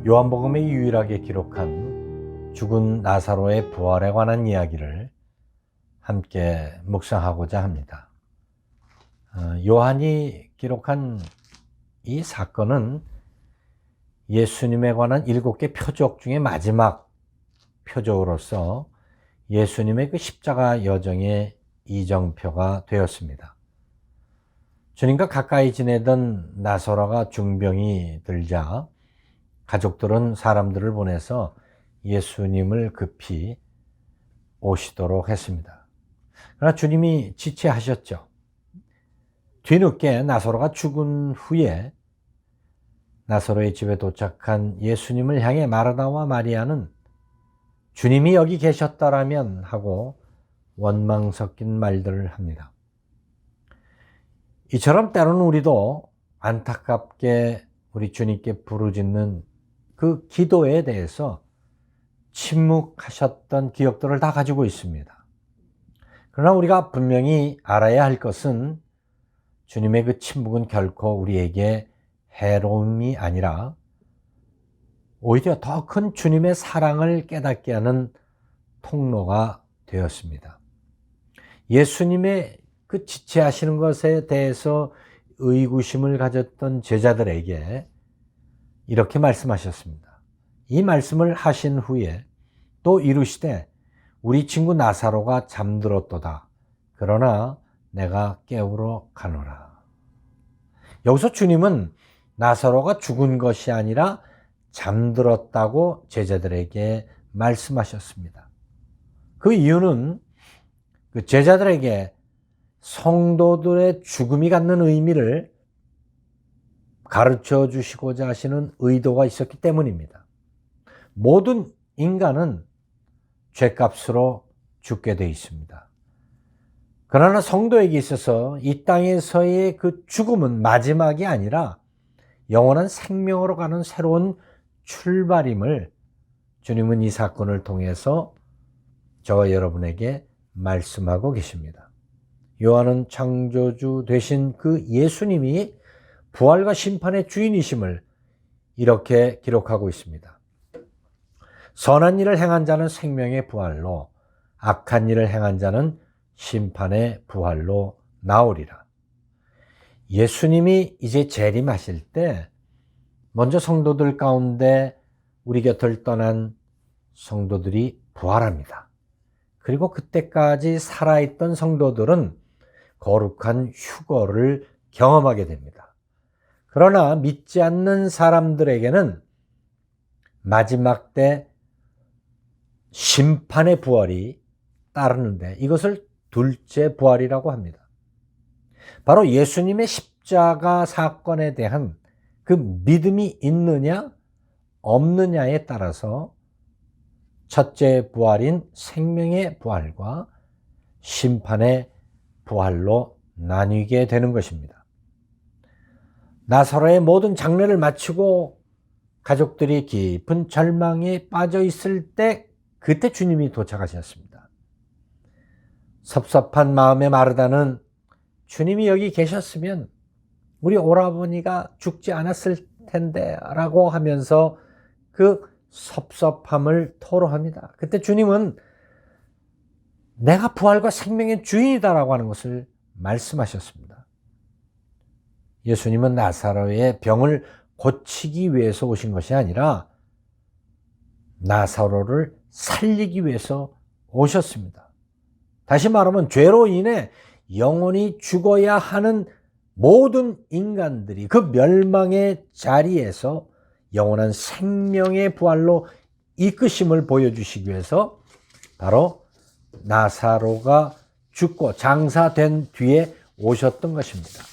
요한복음에 유일하게 기록한 죽은 나사로의 부활에 관한 이야기를 함께 묵상하고자 합니다. 요한이 기록한 이 사건은 예수님에 관한 7개 표적 중에 마지막 표적으로서 예수님의 그 십자가 여정의 이정표가 되었습니다. 주님과 가까이 지내던 나사로가 중병이 들자 가족들은 사람들을 보내서 예수님을 급히 오시도록 했습니다. 그러나 주님이 지체하셨죠. 뒤늦게 나사로가 죽은 후에 나사로의 집에 도착한 예수님을 향해 마르다와 마리아는 주님이 여기 계셨더라면 하고 원망 섞인 말들을 합니다. 이처럼 때로는 우리도 안타깝게 우리 주님께 부르짖는 그 기도에 대해서 침묵하셨던 기억들을 다 가지고 있습니다. 그러나 우리가 분명히 알아야 할 것은 주님의 그 침묵은 결코 우리에게 해로움이 아니라 오히려 더 큰 주님의 사랑을 깨닫게 하는 통로가 되었습니다. 예수님의 그 지체하시는 것에 대해서 의구심을 가졌던 제자들에게 이렇게 말씀하셨습니다. 이 말씀을 하신 후에 또 이르시되 우리 친구 나사로가 잠들었도다. 그러나 내가 깨우러 가노라. 여기서 주님은 나사로가 죽은 것이 아니라 잠들었다고 제자들에게 말씀하셨습니다. 그 이유는 그 제자들에게 성도들의 죽음이 갖는 의미를 가르쳐 주시고자 하시는 의도가 있었기 때문입니다. 모든 인간은 죄값으로 죽게 되어 있습니다. 그러나 성도에게 있어서 이 땅에서의 그 죽음은 마지막이 아니라 영원한 생명으로 가는 새로운 출발임을 주님은 이 사건을 통해서 저와 여러분에게 말씀하고 계십니다. 요한은 창조주 되신 그 예수님이 부활과 심판의 주인이심을 이렇게 기록하고 있습니다. 선한 일을 행한 자는 생명의 부활로, 악한 일을 행한 자는 심판의 부활로 나오리라. 예수님이 이제 재림하실 때 먼저 성도들 가운데 우리 곁을 떠난 성도들이 부활합니다. 그리고 그때까지 살아있던 성도들은 거룩한 휴거를 경험하게 됩니다. 그러나 믿지 않는 사람들에게는 마지막 때 심판의 부활이 따르는데 이것을 둘째 부활이라고 합니다. 바로 예수님의 십자가 사건에 대한 그 믿음이 있느냐 없느냐에 따라서 첫째 부활인 생명의 부활과 심판의 부활로 나뉘게 되는 것입니다. 나사로의 모든 장례를 마치고 가족들이 깊은 절망에 빠져 있을 때 그때 주님이 도착하셨습니다. 섭섭한 마음에 마르다는 주님이 여기 계셨으면 우리 오라버니가 죽지 않았을 텐데 라고 하면서 그 섭섭함을 토로합니다. 그때 주님은 내가 부활과 생명의 주인이다라고 하는 것을 말씀하셨습니다. 예수님은 나사로의 병을 고치기 위해서 오신 것이 아니라 나사로를 살리기 위해서 오셨습니다. 다시 말하면 죄로 인해 영원히 죽어야 하는 모든 인간들이 그 멸망의 자리에서 영원한 생명의 부활로 이끄심을 보여주시기 위해서 바로 나사로가 죽고 장사된 뒤에 오셨던 것입니다.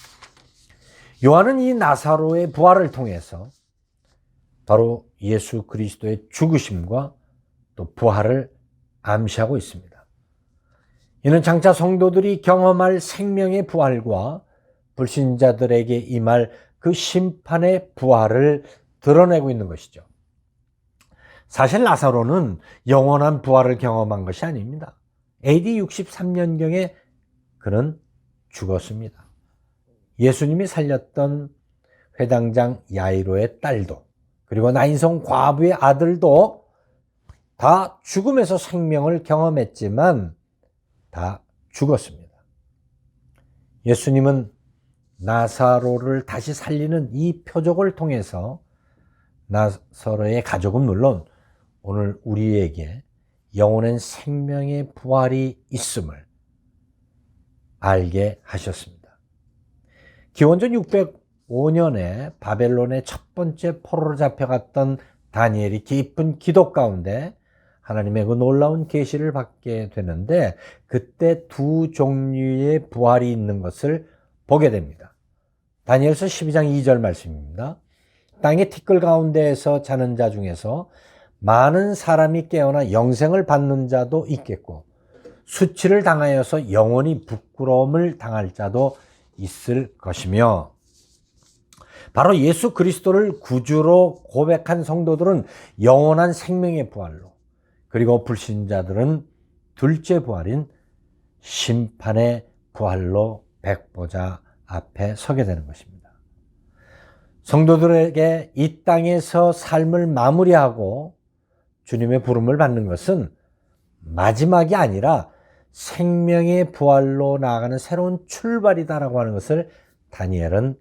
요한은 이 나사로의 부활을 통해서 바로 예수 그리스도의 죽으심과 또 부활을 암시하고 있습니다. 이는 장차 성도들이 경험할 생명의 부활과 불신자들에게 임할 그 심판의 부활을 드러내고 있는 것이죠. 사실 나사로는 영원한 부활을 경험한 것이 아닙니다. AD 63년경에 그는 죽었습니다. 예수님이 살렸던 회당장 야이로의 딸도 그리고 나인성 과부의 아들도 다 죽음에서 생명을 경험했지만 다 죽었습니다. 예수님은 나사로를 다시 살리는 이 표적을 통해서 나사로의 가족은 물론 오늘 우리에게 영원한 생명의 부활이 있음을 알게 하셨습니다. 기원전 605년에 바벨론의 첫 번째 포로로 잡혀갔던 다니엘이 깊은 기도 가운데 하나님의 그 놀라운 계시를 받게 되는데 그때 두 종류의 부활이 있는 것을 보게 됩니다. 다니엘서 12장 2절 말씀입니다. 땅의 티끌 가운데에서 자는 자 중에서 많은 사람이 깨어나 영생을 받는 자도 있겠고 수치를 당하여서 영원히 부끄러움을 당할 자도 있을 것이며, 바로 예수 그리스도를 구주로 고백한 성도들은 영원한 생명의 부활로, 그리고 불신자들은 둘째 부활인 심판의 부활로 백보자 앞에 서게 되는 것입니다. 성도들에게 이 땅에서 삶을 마무리하고 주님의 부름을 받는 것은 마지막이 아니라 생명의 부활로 나아가는 새로운 출발이다라고 하는 것을 다니엘은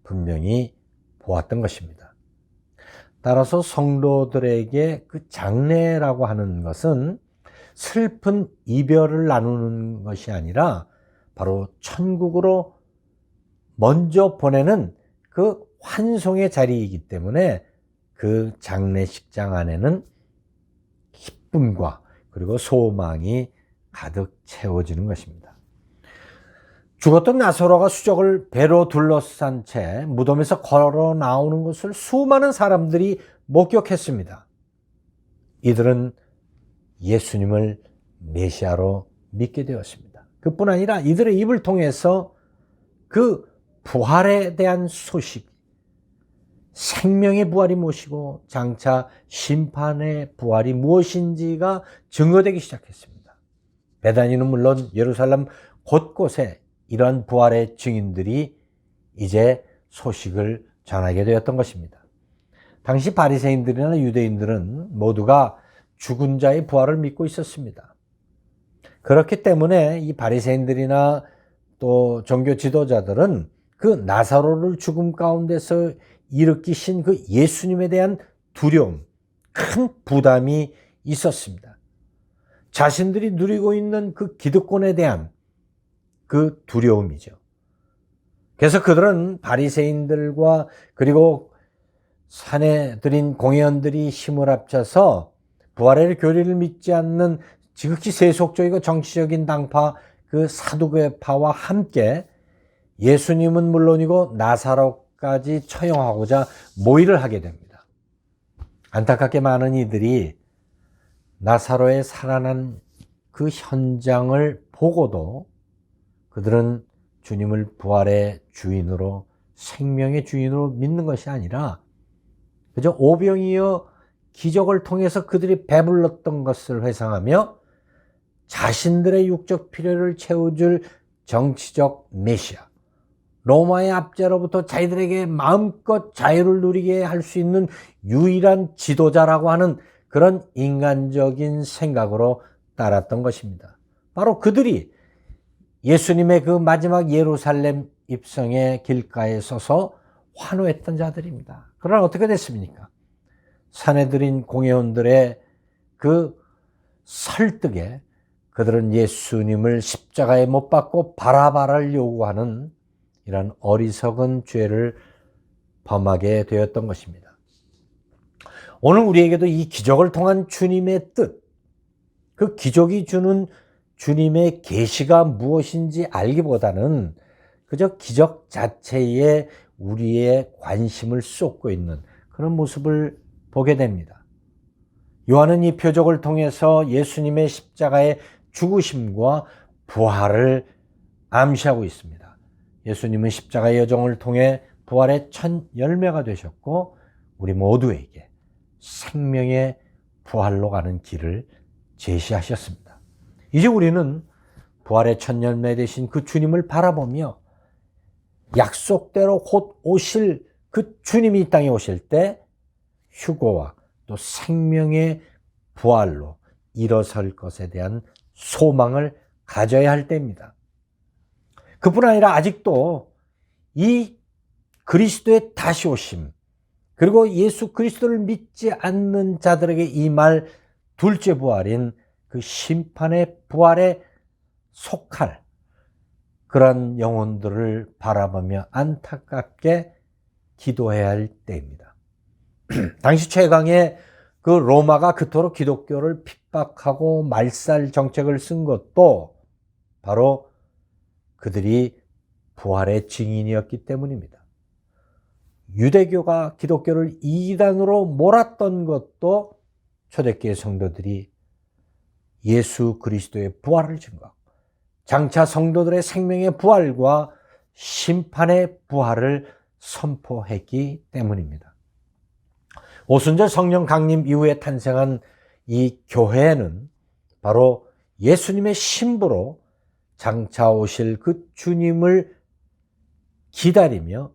분명히 보았던 것입니다. 따라서 성도들에게 그 장례라고 하는 것은 슬픈 이별을 나누는 것이 아니라 바로 천국으로 먼저 보내는 그 환송의 자리이기 때문에 그 장례식장 안에는 기쁨과 그리고 소망이 가득 채워지는 것입니다. 죽었던 나사로가 수족을 배로 둘러싼 채 무덤에서 걸어 나오는 것을 수많은 사람들이 목격했습니다. 이들은 예수님을 메시아로 믿게 되었습니다. 그뿐 아니라 이들의 입을 통해서 그 부활에 대한 소식, 생명의 부활이 무엇이고 장차 심판의 부활이 무엇인지가 증거되기 시작했습니다. 베다니는 물론 예루살렘 곳곳에 이런 부활의 증인들이 이제 소식을 전하게 되었던 것입니다. 당시 바리새인들이나 유대인들은 모두가 죽은 자의 부활을 믿고 있었습니다. 그렇기 때문에 이 바리새인들이나 또 종교 지도자들은 그 나사로를 죽음 가운데서 일으키신 그 예수님에 대한 두려움, 큰 부담이 있었습니다. 자신들이 누리고 있는 그 기득권에 대한 그 두려움이죠. 그래서 그들은 바리새인들과 그리고 사내들인 공회원들이 힘을 합쳐서 부활의 교리를 믿지 않는 지극히 세속적이고 정치적인 당파 그 사두개파와 함께 예수님은 물론이고 나사로까지 처형하고자 모의를 하게 됩니다. 안타깝게 많은 이들이 나사로의 살아난 그 현장을 보고도 그들은 주님을 부활의 주인으로, 생명의 주인으로 믿는 것이 아니라 그저 오병이어 기적을 통해서 그들이 배불렀던 것을 회상하며 자신들의 육적 필요를 채워줄 정치적 메시아, 로마의 압제로부터 자기들에게 마음껏 자유를 누리게 할 수 있는 유일한 지도자라고 하는 그런 인간적인 생각으로 따랐던 것입니다. 바로 그들이 예수님의 그 마지막 예루살렘 입성의 길가에 서서 환호했던 자들입니다. 그러나 어떻게 됐습니까? 사내들인 공회원들의 그 설득에 그들은 예수님을 십자가에 못 박고 바라바를 요구하는 이런 어리석은 죄를 범하게 되었던 것입니다. 오늘 우리에게도 이 기적을 통한 주님의 뜻, 그 기적이 주는 주님의 계시가 무엇인지 알기보다는 그저 기적 자체에 우리의 관심을 쏟고 있는 그런 모습을 보게 됩니다. 요한은 이 표적을 통해서 예수님의 십자가의 죽으심과 부활을 암시하고 있습니다. 예수님은 십자가의 여정을 통해 부활의 첫 열매가 되셨고 우리 모두에게 생명의 부활로 가는 길을 제시하셨습니다. 이제 우리는 부활의 첫 열매 되신 그 주님을 바라보며 약속대로 곧 오실 그 주님이 이 땅에 오실 때 휴거와 또 생명의 부활로 일어설 것에 대한 소망을 가져야 할 때입니다. 그뿐 아니라 아직도 이 그리스도의 다시 오심, 그리고 예수 그리스도를 믿지 않는 자들에게 임할 둘째 부활인 그 심판의 부활에 속할 그런 영혼들을 바라보며 안타깝게 기도해야 할 때입니다. 당시 최강의 그 로마가 그토록 기독교를 핍박하고 말살 정책을 쓴 것도 바로 그들이 부활의 증인이었기 때문입니다. 유대교가 기독교를 이단으로 몰았던 것도 초대교회 성도들이 예수 그리스도의 부활을 증거하고 장차 성도들의 생명의 부활과 심판의 부활을 선포했기 때문입니다. 오순절 성령 강림 이후에 탄생한 이 교회는 바로 예수님의 신부로 장차 오실 그 주님을 기다리며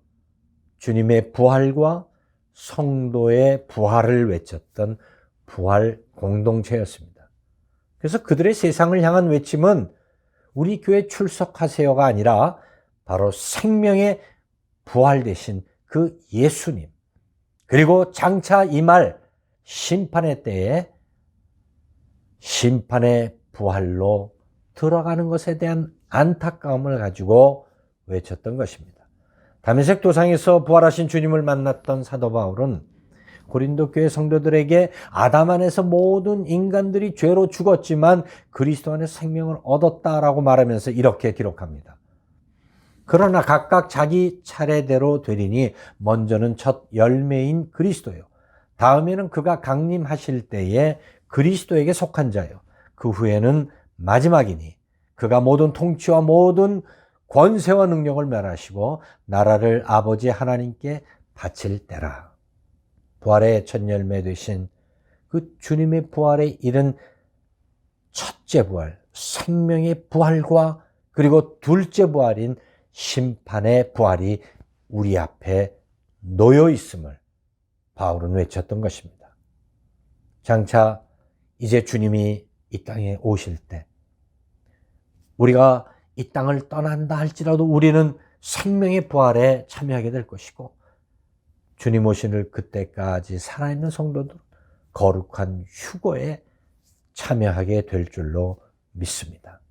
주님의 부활과 성도의 부활을 외쳤던 부활 공동체였습니다. 그래서 그들의 세상을 향한 외침은 우리 교회 출석하세요가 아니라 바로 생명의 부활 되신 그 예수님, 그리고 장차 임할 심판의 때에 심판의 부활로 들어가는 것에 대한 안타까움을 가지고 외쳤던 것입니다. 다메섹 도상에서 부활하신 주님을 만났던 사도 바울은 고린도 교회 성도들에게 아담 안에서 모든 인간들이 죄로 죽었지만 그리스도 안에서 생명을 얻었다라고 말하면서 이렇게 기록합니다. 그러나 각각 자기 차례대로 되리니 먼저는 첫 열매인 그리스도요, 다음에는 그가 강림하실 때에 그리스도에게 속한 자요, 그 후에는 마지막이니 그가 모든 통치와 모든 권세와 능력을 멸하시고 나라를 아버지 하나님께 바칠 때라. 부활의 첫 열매 되신 그 주님의 부활에 이른 첫째 부활, 생명의 부활과 그리고 둘째 부활인 심판의 부활이 우리 앞에 놓여 있음을 바울은 외쳤던 것입니다. 장차 이제 주님이 이 땅에 오실 때 우리가 이 땅을 떠난다 할지라도 우리는 생명의 부활에 참여하게 될 것이고, 주님 오시는 그때까지 살아있는 성도들 거룩한 휴거에 참여하게 될 줄로 믿습니다.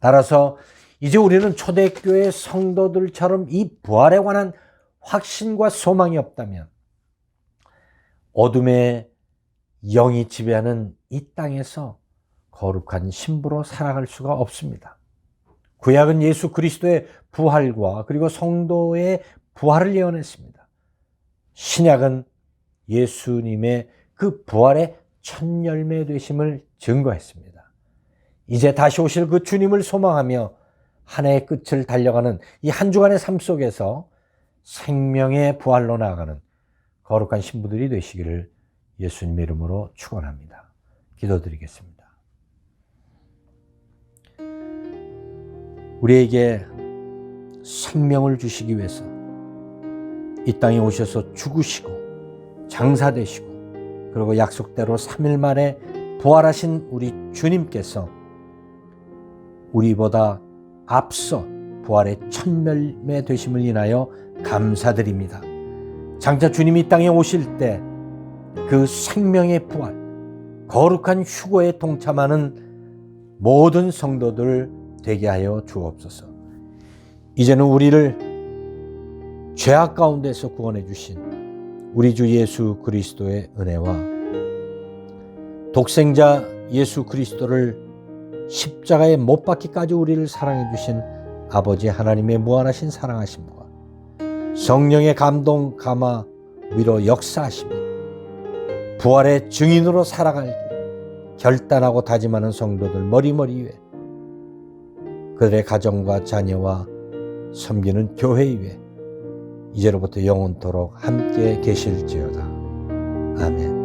따라서 이제 우리는 초대교회 성도들처럼 이 부활에 관한 확신과 소망이 없다면 어둠의 영이 지배하는 이 땅에서 거룩한 신부로 살아갈 수가 없습니다. 구약은 예수 그리스도의 부활과 그리고 성도의 부활을 예언했습니다. 신약은 예수님의 그 부활의 첫 열매 되심을 증거했습니다. 이제 다시 오실 그 주님을 소망하며 한 해의 끝을 달려가는 이 한 주간의 삶 속에서 생명의 부활로 나아가는 거룩한 신부들이 되시기를 예수님의 이름으로 축원합니다. 기도드리겠습니다. 우리에게 생명을 주시기 위해서 이 땅에 오셔서 죽으시고 장사되시고 그리고 약속대로 3일 만에 부활하신 우리 주님께서 우리보다 앞서 부활의 첫 열매 되심을 인하여 감사드립니다. 장차 주님이 이 땅에 오실 때 그 생명의 부활, 거룩한 휴거에 동참하는 모든 성도들 되게 하여 주옵소서. 이제는 우리를 죄악 가운데서 구원해 주신 우리 주 예수 그리스도의 은혜와 독생자 예수 그리스도를 십자가에 못 박기까지 우리를 사랑해 주신 아버지 하나님의 무한하신 사랑하심과 성령의 감동, 감화, 위로 역사하시며 부활의 증인으로 살아갈 길 결단하고 다짐하는 성도들 머리머리 위에 그들의 가정과 자녀와 섬기는 교회 위에 이제로부터 영원토록 함께 계실지어다. 아멘.